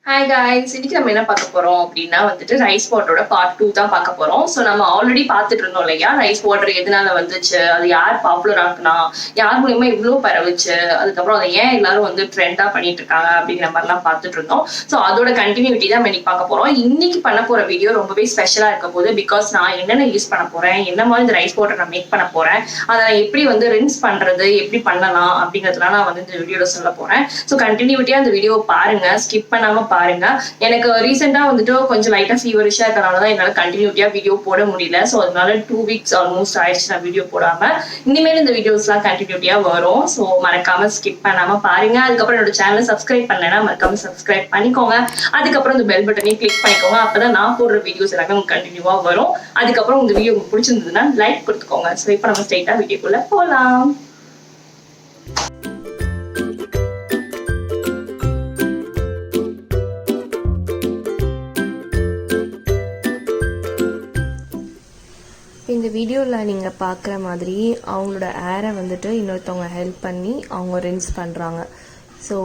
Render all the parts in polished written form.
Hi guys, இன்னைக்கு நம்ம என்ன பார்க்க போறோம் அப்படின்னா ரைஸ் வாட்டரோட பார்ட் 2 தான் பார்க்க போறோம். ஸோ நம்ம ஆல்ரெடி பார்த்துட்டு இருந்தோம் இல்லையா, ரைஸ் வாட்டர் எதனால வந்துச்சு, அது யார் பாப்புலர் ஆக்குனா, யார் மூலியமா இவ்வளோ பரவுச்சு, அதுக்கப்புறம் அதை ஏன் எல்லாரும் ட்ரெண்டா பண்ணிட்டு இருக்காங்க அப்படிங்கிற மாதிரிலாம் பார்த்துட்டு இருந்தோம். ஸோ அதோட கண்டினியூட்டி தான் இன்னைக்கு பார்க்க போறோம். இன்னைக்கு பண்ண போற வீடியோ ரொம்பவே ஸ்பெஷலா இருக்க போது. பிகாஸ் நான் என்னென்ன யூஸ் பண்ண போறேன், என்ன மாதிரி இந்த ரைஸ் வாட்டர் நான் மேக் பண்ண போறேன், அதை நான் எப்படி ரின்ஸ் பண்றது, எப்படி பண்ணலாம் அப்படிங்கிறதுலாம் நான் இந்த வீடியோல சொல்ல போறேன். ஸோ கண்டினியூட்டியா அந்த வீடியோ பாருங்க, ஸ்கிப் பண்ணாம பாருங்க. எனக்கு ரீசெண்டா கொஞ்சம் லைட்டா ஃபீவரிஷா இருக்கனாலதான் என்னால கண்டினியூட்டியா வீடியோ போட முடியல. சோ அதனால 2 வீக்ஸ் ஆல்மோஸ்ட் ஆயிடுச்சு நான் வீடியோ போடாம. இனிமேல் இந்த வீடியோஸ் எல்லாம் கண்டினியூட்டியா வரும். சோ மறக்காம ஸ்கிப் பண்ணாம பாருங்க. அதுக்கப்புறம் என்னோட சேனலை சப்ஸ்கிரைப் பண்ணலன்னா மறக்காம சப்ஸ்கிரைப் பண்ணிக்கோங்க. அதுக்கப்புறம் இந்த பெல் பட்டனையும் கிளிக் பண்ணிக்கோங்க. அப்பதான் நான் போடுற வீடியோஸ் எல்லாமே உங்களுக்கு கண்டினியூவா வரும். அதுக்கப்புறம் இந்த வீடியோ உங்களுக்கு பிடிச்சிருந்ததுன்னா லைக் கொடுத்துக்கோங்க. சோ இப்ப நம்ம ஸ்ட்ரைட்டா வீடியோக்குள்ள போலாம். இந்த வீடியோவில் நீங்கள் பார்க்குற மாதிரி அவங்களோட ஏரை இன்னொருத்தவங்க ஹெல்ப் பண்ணி அவங்க ரின்ஸ் பண்ணுறாங்க. ஸோ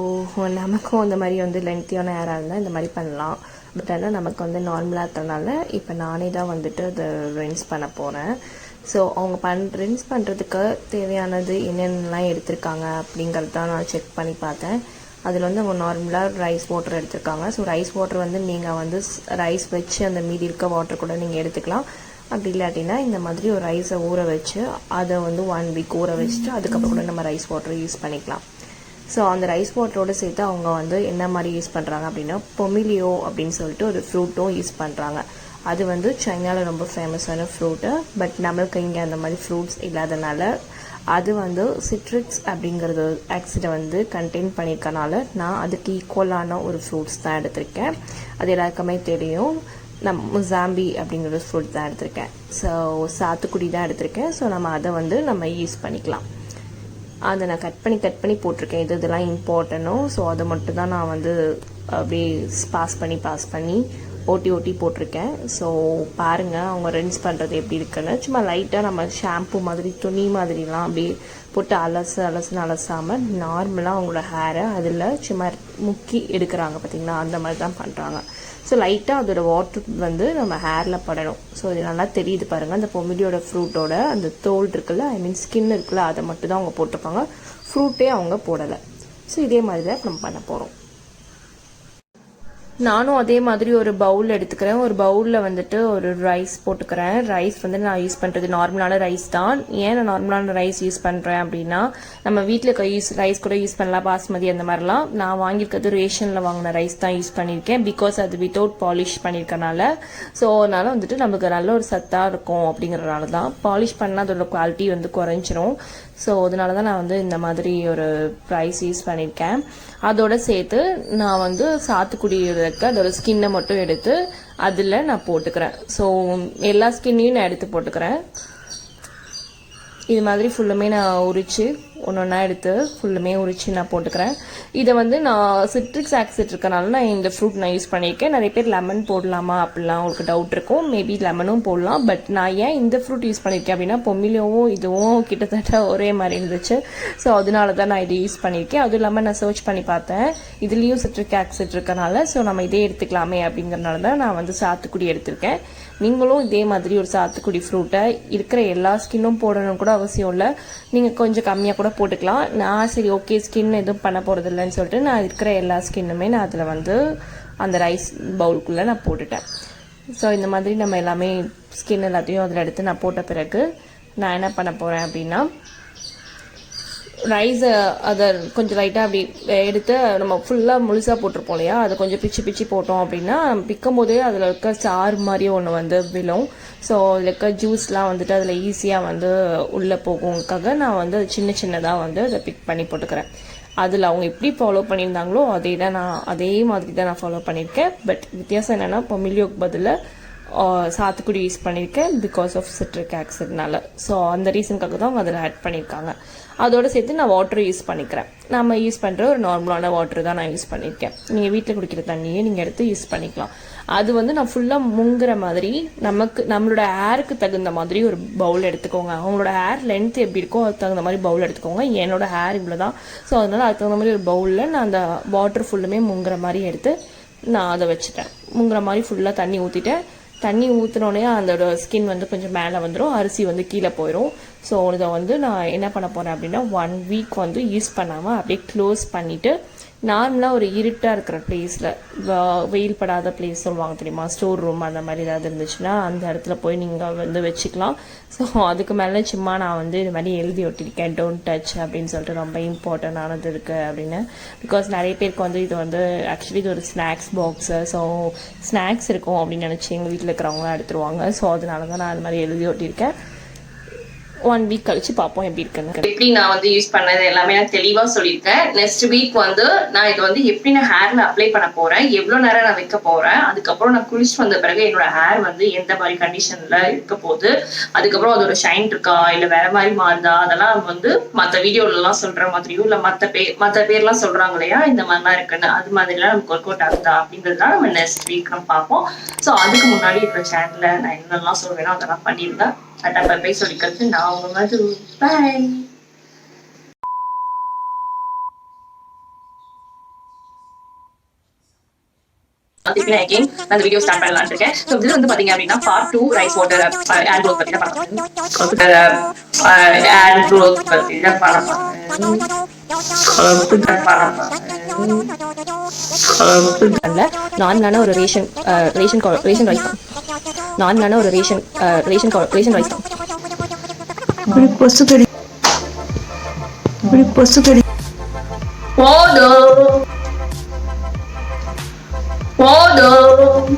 நமக்கும் அந்த மாதிரி லென்த்தியான ஏராக இருந்தால் இந்த மாதிரி பண்ணலாம். பட் ஆனால் நமக்கு நார்மலாக இருக்கிறதுனால இப்போ நானே தான் அதை ரின்ஸ் பண்ண போகிறேன். ஸோ அவங்க ரின்ஸ் பண்ணுறதுக்கு தேவையானது என்னென்னலாம் எடுத்திருக்காங்க அப்படிங்கிறது தான் நான் செக் பண்ணி பார்த்தேன். அதில் அவங்க நார்மலாக ரைஸ் வாட்டர் எடுத்திருக்காங்க. ஸோ ரைஸ் வாட்டர் நீங்கள் ரைஸ் வச்சு அந்த மீதி இருக்க வாட்டர் கூட நீங்கள் எடுத்துக்கலாம். அப்படி இல்லாட்டினா இந்த மாதிரி ஒரு ரைஸை ஊற வச்சு அதை 1 வீக் ஊற வச்சுட்டு அதுக்கப்புறம் கூட நம்ம ரைஸ் வாட்டர் யூஸ் பண்ணிக்கலாம். ஸோ அந்த ரைஸ் வாட்டரோடு சேர்த்து அவங்க என்ன மாதிரி யூஸ் பண்ணுறாங்க அப்படின்னா பொமிலியோ அப்படின்னு சொல்லிட்டு ஒரு ஃப்ரூட்டும் யூஸ் பண்ணுறாங்க. அது சைனாவில் ரொம்ப ஃபேமஸான ஃப்ரூட்டு. பட் நம்மளுக்கு இங்கே அந்த மாதிரி ஃப்ரூட்ஸ் இல்லாதனால அது சிட்ரிக்ஸ் அப்படிங்கிறது ஆக்சிடை கண்டெயின் பண்ணியிருக்கனால நான் அதுக்கு ஈக்குவலான ஒரு ஃப்ரூட்ஸ் தான் எடுத்திருக்கேன். அது எல்லாருக்குமே தெரியும். நான் முசாம்பி அப்படிங்கிற ஃப்ரூட் தான் எடுத்திருக்கேன். ஸோ சாத்துக்குடி தான் எடுத்திருக்கேன். ஸோ நம்ம அதை நம்ம யூஸ் பண்ணிக்கலாம். அதை நான் கட் பண்ணி போட்டிருக்கேன். இதெல்லாம் இம்பார்ட்டனும். ஸோ அதை மட்டும் தான் நான் அப்படியே பாஸ் பண்ணி ஓட்டி போட்டிருக்கேன். ஸோ பாருங்கள் அவங்க ரின்ஸ் பண்ணுறது எப்படி இருக்குன்னு. சும்மா லைட்டாக நம்ம ஷாம்பு மாதிரி துணி மாதிரிலாம் அப்படியே போட்டு அலசாமல் நார்மலாக அவங்களோட ஹேரை அதில் சும்மா முக்கி எடுக்கிறாங்க. பார்த்திங்களா, அந்த மாதிரி தான் பண்ணுறாங்க. ஸோ லைட்டாக அதோட வாட்டர் நம்ம ஹேரில் படணும். ஸோ இது நல்லா தெரியுது பாருங்கள். அந்த பொமிலியோட ஃப்ரூட்டோட அந்த தோல் இருக்குல்ல, ஸ்கின் இருக்குல்ல, அதை மட்டும் தான் அவங்க போட்டிருப்பாங்க. ஃப்ரூட்டே அவங்க போடலை. ஸோ இதே மாதிரி தான் நம்ம பண்ண போகிறோம். நானும் அதே மாதிரி ஒரு பவுல் எடுத்துக்கிறேன். ஒரு பவுலில் ஒரு ரைஸ் போட்டுக்கிறேன். ரைஸ் நான் யூஸ் பண்ணுறது நார்மலான ரைஸ் தான். ஏன் நான் நார்மலான ரைஸ் யூஸ் பண்ணுறேன் அப்படின்னா, நம்ம வீட்டில் ரைஸ் கூட யூஸ் பண்ணலாம், பாஸ்மதி அந்த மாதிரிலாம். நான் வாங்கியிருக்கிறது ரேஷனில் வாங்கின ரைஸ் தான் யூஸ் பண்ணியிருக்கேன். பிகாஸ் அது வித்தவுட் பாலிஷ் பண்ணியிருக்கனால. ஸோ அதனால் நமக்கு நல்ல ஒரு சத்தாக இருக்கும் அப்படிங்கிறதுனால தான். பாலிஷ் பண்ணால் அதோட குவாலிட்டி குறைஞ்சிரும். ஸோ அதனால தான் நான் இந்த மாதிரி ஒரு ரைஸ் யூஸ் பண்ணியிருக்கேன். அதோட சேர்த்து நான் சாத்துக்குடி இருக்க அதோட ஸ்கின்னை மட்டும் எடுத்து அதில் நான் போட்டுக்கிறேன். ஸோ எல்லா ஸ்கின்னையும் நான் எடுத்து போட்டுக்கிறேன். இது மாதிரி ஃபுல்லுமே நான் உரித்து ஒன்றா எடுத்து ஃபுல்லுமே உரித்து நான் போட்டுக்கிறேன். இதை நான் சிட்ரிக்ஸ் ஆசிட் இருக்கனால நான் இந்த ஃப்ரூட் நான் யூஸ் பண்ணியிருக்கேன். நிறைய பேர் லெமன் போடலாமா அப்படிலாம் உங்களுக்கு டவுட் இருக்கும். மேபி லெமனும் போடலாம். பட் நான் ஏன் இந்த ஃப்ரூட் யூஸ் பண்ணியிருக்கேன் அப்படின்னா, பொமிலியோவும் இதுவும் கிட்டத்தட்ட ஒரே மாதிரி இருந்துச்சு. ஸோ அதனால தான் நான் இதை யூஸ் பண்ணியிருக்கேன். அதுவும் இல்லாமல் நான் சர்ச் பண்ணி பார்த்தேன், இதுலேயும் சிட்ரிக் ஆசிட் இருக்கனால ஸோ நம்ம இதே எடுத்துக்கலாமே அப்படிங்கிறனால தான் நான் சாத்துக்குடி எடுத்திருக்கேன். நீங்களும் இதே மாதிரி ஒரு சாத்துக்குடி ஃப்ரூட்டை இருக்கிற எல்லா ஸ்கின்னும் போடணும் கூட அவசியம் இல்லை. நீங்கள் கொஞ்சம் கம்மியாக கூட போட்டுக்கலாம். நான் சரி ஓகே ஸ்கின் எதுவும் பண்ண போகிறது இல்லைன்னு சொல்லிட்டு நான் இருக்கிற எல்லா ஸ்கின்னுமே நான் அதில் அந்த ரைஸ் பவுலுக்குள்ளே நான் போட்டுட்டேன். ஸோ இந்த மாதிரி நம்ம எல்லாமே ஸ்கின் எல்லாத்தையும் அதில் எடுத்து நான் போட்ட பிறகு நான் என்ன பண்ண போகிறேன் அப்படின்னா, ரைஸை அதை கொஞ்சம் லைட்டாக அப்படி எடுத்து நம்ம ஃபுல்லாக முழுசாக போட்டிருப்போம் இல்லையா, அதை கொஞ்சம் பிச்சு போட்டோம் அப்படின்னா நம்ம பிக்கும் போதே அதில் இருக்க சாறு மாதிரி ஒன்று விழும். ஸோ அதில் இருக்க ஜூஸ்லாம் அதில் ஈஸியாக உள்ளே போகுங்காக நான் அது சின்னதாக அதை பிக் பண்ணி போட்டுக்கிறேன். அதில் அவங்க எப்படி ஃபாலோ பண்ணியிருந்தாங்களோ அதே மாதிரி தான் நான் ஃபாலோ பண்ணியிருக்கேன். பட் வித்தியாசம் என்னென்னா, பொமிலியோக்கு பதிலாக சாத்துக்குடி யூஸ் பண்ணியிருக்கேன் பிகாஸ் ஆஃப் சிட்ரிக் ஆசிட்னால. ஸோ அந்த ரீசனுக்காக தான் அவங்க அதில் ஆட் பண்ணியிருக்காங்க. அதோடு சேர்த்து நான் வாட்டர் யூஸ் பண்ணிக்கிறேன். நம்ம யூஸ் பண்ணுற ஒரு நார்மலான வாட்டர் தான் நான் யூஸ் பண்ணியிருக்கேன். நீங்கள் வீட்டில் குடிக்கிற தண்ணியே நீங்கள் எடுத்து யூஸ் பண்ணிக்கலாம். அது நான் ஃபுல்லாக முங்குற மாதிரி நம்மளோட ஹேருக்கு தகுந்த மாதிரி ஒரு பவுல் எடுத்துக்கோங்க. அவங்களோட ஹேர் லென்த் எப்படி இருக்கோ அதுக்கு தகுந்த மாதிரி பவுல் எடுத்துக்கோங்க. என்னோட ஹேர் இவ்வளோ தான். ஸோ அதனால் அதுக்கு தகுந்த மாதிரி ஒரு பவுலில் நான் அந்த வாட்டர் ஃபுல்லுமே முங்குற மாதிரி எடுத்து நான் அதை வச்சுட்டேன். முங்குற மாதிரி ஃபுல்லாக தண்ணி ஊற்றிட்டேன். தண்ணி ஊற்றினோடனே அதோட ஸ்கின் வந்து கொஞ்சம் மேலே வந்துடும், அரிசி வந்து கீழே போயிடும். ஸோ இதை வந்து நான் என்ன பண்ண போகிறேன் அப்படின்னா 1 வீக் வந்து யூஸ் பண்ணாமல் அப்படியே க்ளோஸ் பண்ணிவிட்டு, நார்மலாக ஒரு இருட்டாக இருக்கிற பிளேஸில், வெயில் படாத பிளேஸ் சொல்லுவாங்க தெரியுமா, ஸ்டோர் ரூம் அந்த மாதிரி ஏதாவது இருந்துச்சுன்னா அந்த இடத்துல போய் நீங்கள் வந்து வச்சுக்கலாம். ஸோ அதுக்கு மேலே சும்மா நான் வந்து இது மாதிரி எழுதி ஒட்டியிருக்கேன், டோன்ட் டச் அப்படின்னு சொல்லிட்டு, ரொம்ப இம்பார்ட்டண்டானது இருக்குது அப்படின்னு. பிகாஸ் நிறைய பேருக்கு வந்து இது வந்து ஆக்சுவலி இது ஒரு ஸ்நாக்ஸ் பாக்ஸு. ஸோ ஸ்நாக்ஸ் இருக்கும் அப்படின்னு நினச்சி எங்கள் வீட்டில் இருக்கிறவங்களாம் எடுத்துருவாங்க. ஸோ அதனால தான் நான் அது மாதிரி எழுதி ஒட்டியிருக்கேன். 1 வீக் கழிச்சு பார்ப்போம் எப்படி இருக்குன்னு. எப்படி நான் வந்து யூஸ் பண்ணது எல்லாமே நான் தெளிவா சொல்லியிருக்கேன். நெக்ஸ்ட் வீக் வந்து நான் இது வந்து எப்படி நான் ஹேர்ல அப்ளை பண்ண போறேன், எவ்வளவு நேரம் நான் வைக்க போறேன், அதுக்கப்புறம் நான் குளிச்சு வந்த பிறகு என்னோட ஹேர் வந்து எந்த மாதிரி கண்டிஷன்ல இருக்க போகுது, அதுக்கப்புறம் அதோட ஷைன் இருக்கா இல்ல வேற மாதிரி மாறுதா, அதெல்லாம் வந்து மத்த வீடியோல எல்லாம் சொல்ற மாதிரியும் இல்ல மத்த பேர்லாம் சொல்றாங்க இல்லையா இந்த மாதிரிலாம் இருக்குன்னு, அது மாதிரி எல்லாம் நமக்கு ஒர்க் அவுட் ஆகுதா அப்படின்றதுதான் நம்ம நெக்ஸ்ட் வீக் நம்ம பார்ப்போம். ஸோ அதுக்கு முன்னாடி இருக்கிற சேனல்ல நான் என்னெல்லாம் சொல்வேனோ அதெல்லாம் பண்ணியிருந்தேன். பை சொல்லிக்கிறது நான் உங்க மது. பாய். அகைன் நான் வீடியோ ஸ்டார்ட் பண்ணலாம்னு இருக்கேன். ஸோ இது வந்து பாத்தீங்க அப்படின்னா part 2 rice water air growth பத்தி தான் ஏர் க்ரோத் பத்தி தான் நார்மலான ஒரு ரேஷன் ரைஸ் தான். நார்மலான ஒரு ரேஷன் ரைஸ் தான். போதும்